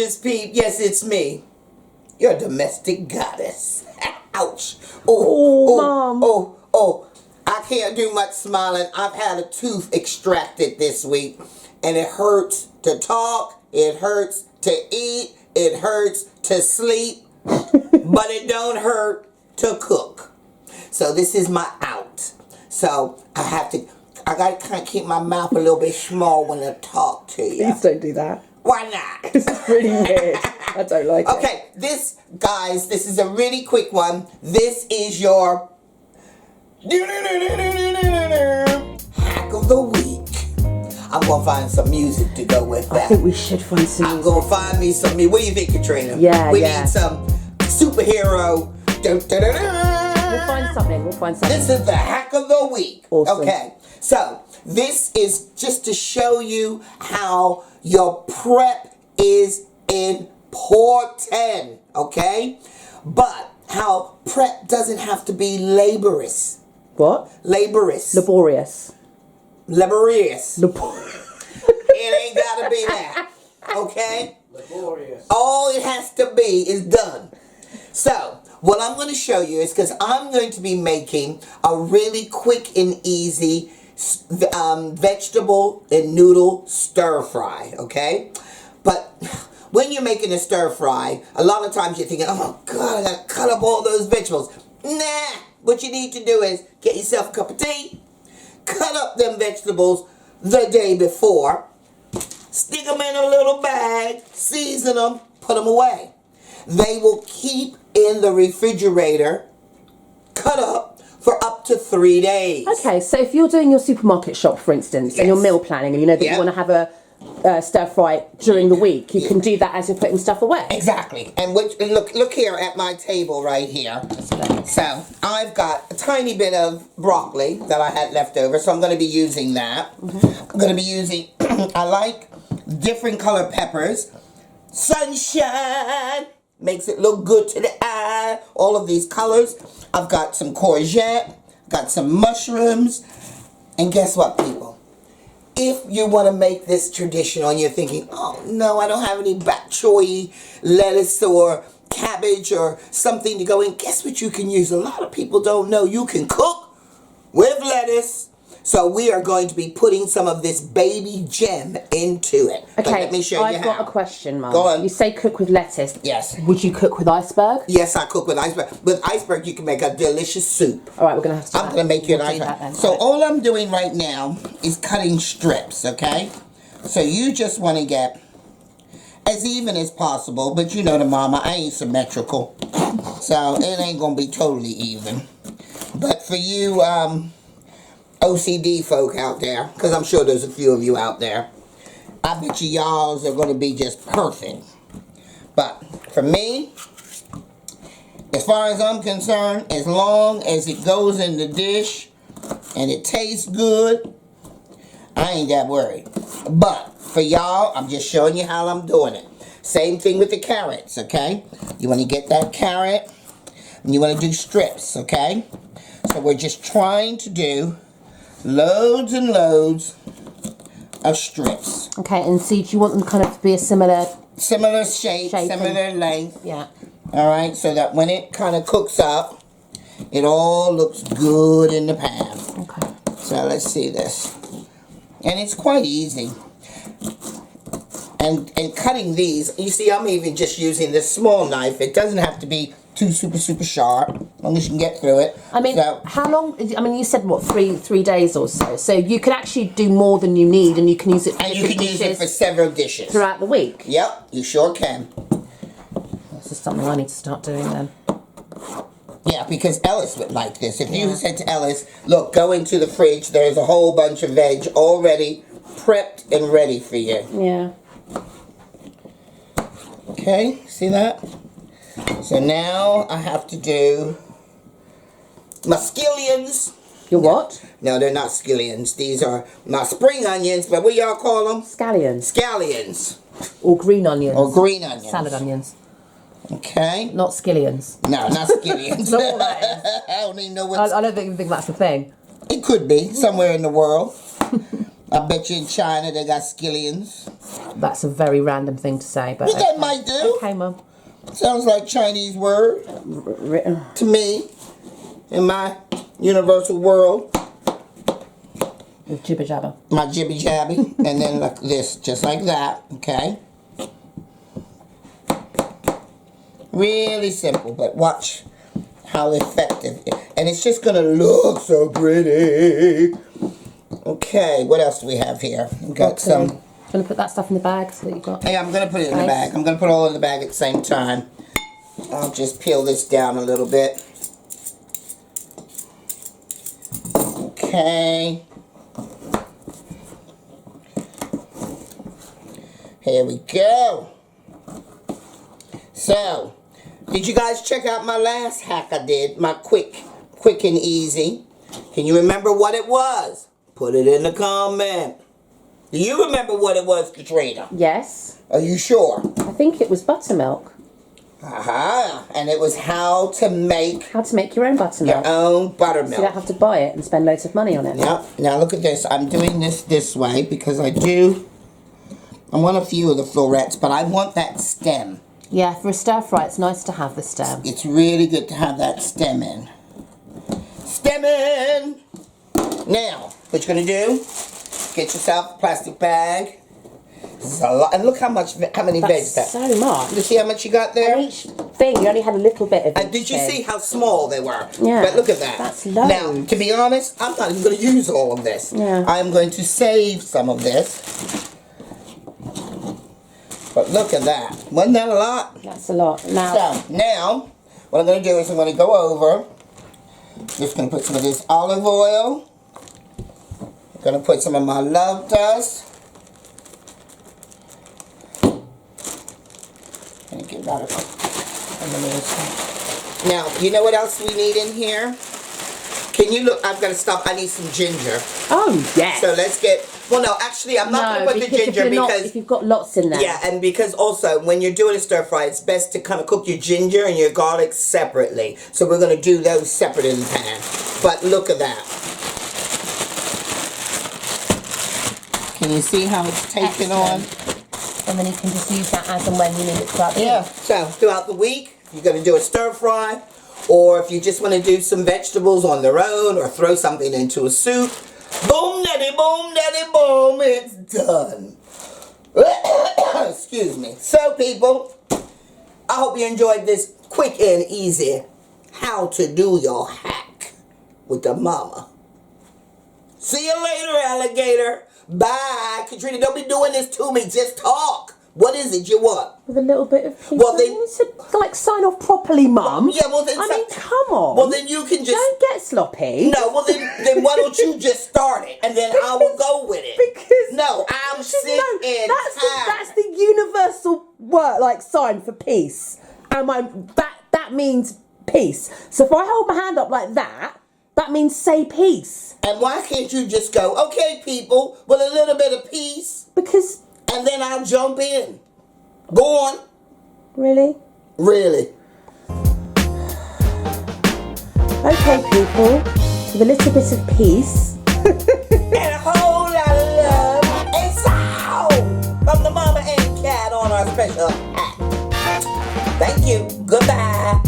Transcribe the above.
gorgeous peep. Yes, it's me. Your domestic goddess. Ouch. Oh. I can't do much smiling. I've had a tooth extracted this week. And it hurts to talk. It hurts to eat. It hurts to sleep. But it don't hurt to cook. So this is my out. So I gotta kind of keep my mouth a little bit small when I talk to you. Please don't do that. Why not? This is really weird. I don't like it. Okay, this is a really quick one. This is your hack of the week. I'm gonna find some music to go with that. I think we should find some music. I'm gonna find me some music. What do you think, Katrina? Yeah, we need some superhero. We'll find something. This is the hack of the week. Awesome. Okay, so this is just to show you how your prep is important, okay? But how prep doesn't have to be laborious. What? Laborious. Laborious. Laborious. Laborious. It ain't gotta be that, okay? Laborious. All it has to be is done. So, what I'm going to show you is, because I'm going to be making a really quick and easy vegetable and noodle stir fry, okay? But when you're making a stir fry, a lot of times you're thinking, oh God, I gotta cut up all those vegetables. Nah, what you need to do is get yourself a cup of tea, cut up them vegetables the day before, stick them in a little bag, season them, put them away. They will keep in the refrigerator, cut up, for up to 3 days. Okay, so if you're doing your supermarket shop, for instance, Yes. and you're meal planning, and you know that you want to have a stir fry during the week, you can do that as you're putting stuff away. Exactly. And look here at my table right here. So I've got a tiny bit of broccoli that I had left over, so I'm going to be using that. I'm going to be using, I like different color peppers. Sunshine makes it look good to the eye. All of these colors. I've got some courgette, got some mushrooms, and guess what, people? If you want to make this traditional and you're thinking, oh no, I don't have any bok choy, lettuce or cabbage or something to go in, guess what you can use? A lot of people don't know you can cook with lettuce. So we are going to be putting some of this baby gem into it. Okay, but let me show you I've how. got a question, Mum. Go on. You say cook with lettuce. Yes. Would you cook with iceberg? Yes, I cook with iceberg. With iceberg, you can make a delicious soup. All right, we're going to have to do I'm that. going to make you an We'll do iceberg. that then. So all I'm doing right now is cutting strips, okay? So you just want to get as even as possible, but you know the mama, I ain't symmetrical. So it ain't going to be totally even. But for you OCD folk out there, because I'm sure there's a few of you out there, I bet you y'all's are going to be just perfect. But for me, as far as I'm concerned, as long as it goes in the dish and it tastes good, I ain't that worried. But for y'all, I'm just showing you how I'm doing it. Same thing with the carrots, okay? You want to get that carrot and you want to do strips, okay? So we're just trying to do loads and loads of strips. Okay, and so do you want them kind of to be a similar shape, Shape similar length. Yeah. Alright, so that when it kind of cooks up, it all looks good in the pan. Okay. So let's see this. And it's quite easy. And cutting these, you see I'm even just using this small knife. It doesn't have to be too super sharp, as long as you can get through it. I mean, so, how long? I mean, you said what, three days or so. So you could actually do more than you need, and you can use it for and you different can use it dishes for several dishes. throughout the week. Yep, you sure can. This is something I need to start doing then. Yeah, because Ellis would like this. If you said to Ellis, look, go into the fridge, there's a whole bunch of veg already prepped and ready for you. Yeah. Okay, see that? So now I have to do my scallions. Your what? No, they're not scallions. These are my spring onions, but what y'all call them? Scallions. Scallions. Or green onions. Or green onions. Salad onions. Okay. Not skillions. No, not scallions. Not what that is. I don't even know what... I don't think that's the thing. It could be, somewhere in the world. I bet you in China they got skillions. That's a very random thing to say, but But that might do. okay, Mum. Sounds like Chinese word to me in my universal world. With jibber jabber. My jibby jabby. And then like this, just like that, okay? Really simple, but watch how effective. And it's just gonna look so pretty. Okay, what else do we have here? We've got some. Do you want to put that stuff in the bag so that you've got? Hey, I'm gonna put it in the bag. I'm gonna put it all in the bag at the same time. I'll just peel this down a little bit. Okay. Here we go. So, did you guys check out my last hack I did? My quick and easy. Can you remember what it was? Put it in the comment. Do you remember what it was, Katrina? Yes. Are you sure? I think it was buttermilk. Aha. And it was how to make your own buttermilk. your own So buttermilk. you don't have to buy it and spend loads of money on it. Yep. Now look at this. I'm doing this way because I want a few of the florets, but I want that stem. Yeah, for a stir fry, it's nice to have the stem. It's really good to have that stem in. Stem in! Now, what you're going to do, get yourself a plastic bag. This is a lot. And look how many veggies that. So much. You see how much you got there? And each thing, you only had a little bit of it. And did you see how small they were? Yeah. But look at that. That's loads. Now, to be honest, I'm not even going to use all of this. Yeah. I'm going to save some of this. But look at that. Wasn't that a lot? That's a lot. Now, So, now, what I'm going to do is I'm going to go over. Just going to put some of this olive oil. I'm going to put some of my love dust. And get that up. Now, you know what else we need in here? Can you look? I've got to stop. I need some ginger. oh yes. So let's get. Well, no, actually, I'm not going to put the ginger if you've got lots in there. yeah, and because also when you're doing a stir fry, it's best to kind of cook your ginger and your garlic separately. So we're going to do those separate in the pan. But look at that. Can you see how it's taking on? And then you can just use that as and when you need it throughout the week. So throughout the week, you're going to do a stir fry, or if you just want to do some vegetables on their own, or throw something into a soup. Boom, daddy, boom, it's done. Excuse me. So, people, I hope you enjoyed this quick and easy how to do your hack with the mama. See you later, alligator. Bye. Katrina, don't be doing this to me. Just talk. What is it you want? With a little bit of pizza. Well, then- You said, like, sign off properly, Mum. Yeah, well, then... I mean, come on. Well, then you can just... Don't get sloppy. No, well, then why don't you just start it, and then I will go with it. Because... No, I'm sick and tired. That's the universal word, like, sign for peace. And that means peace. So if I hold my hand up like that, that means say peace. And why can't you just go, okay, people, with a little bit of peace, Because... and then I'll jump in. Go on. Really? Really. Okay, people. With a little bit of peace. And a whole lot of love and sound from the Momma and Kat on our special hack. Thank you. Goodbye.